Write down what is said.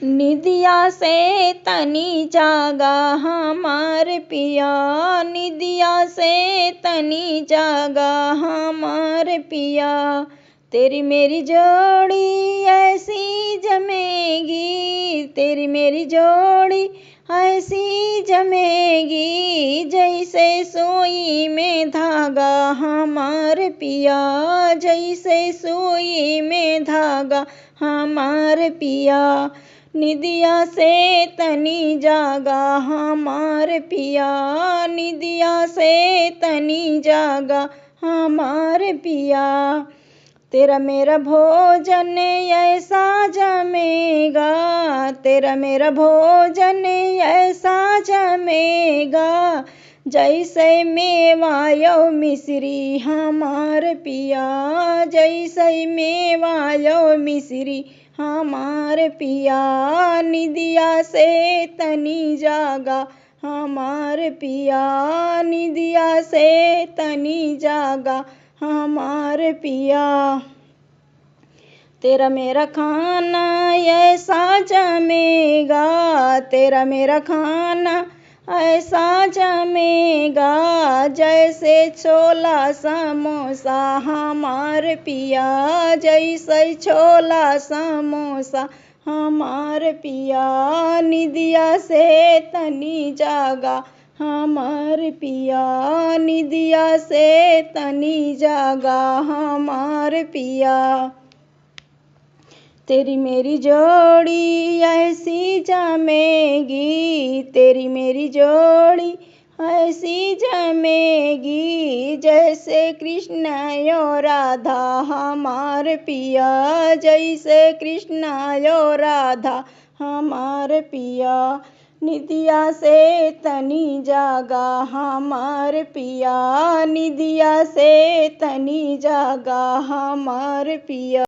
निदिया से तनी जागा हमार पिया, निदिया से तनी जागा हमार पिया। तेरी मेरी जोड़ी ऐसी जमेगी, तेरी मेरी जोड़ी ऐसी जमेगी, जैसे सुई में धागा हमार पिया, जैसे सुई में धागा हमार पिया। निदिया से तनी जागा हमार पिया, निदिया से तनी जागा हमार पिया। तेरा मेरा भोजन ऐसा जमेगा, तेरा मेरा भोजन ऐसा जमेगा, जैसे मेवा यौ मिश्री हमार पिया, जैसे मेवा यौ मिश्री हमार पिया। निदिया से तनी जागा हमार पिया, निदिया से तनी जागा हमार पिया। तेरा मेरा खाना ऐसा जमेगा, तेरा मेरा खाना ऐसा जमेगा, जैसे छोला समोसा हमार पिया, जैसे छोला समोसा हमार पिया। निदिया से तनी जागा हमार पिया, निदिया से तनी जागा हमार पिया। तेरी मेरी जोड़ी ऐसी जमेगी, तेरी मेरी जोड़ी ऐसी जमेगी, जैसे कृष्ण और राधा हमार पिया, जैसे कृष्ण और राधा हमार पिया। निदिया से तनी जागा हमार पिया, निदिया से तनी जागा हमार पिया।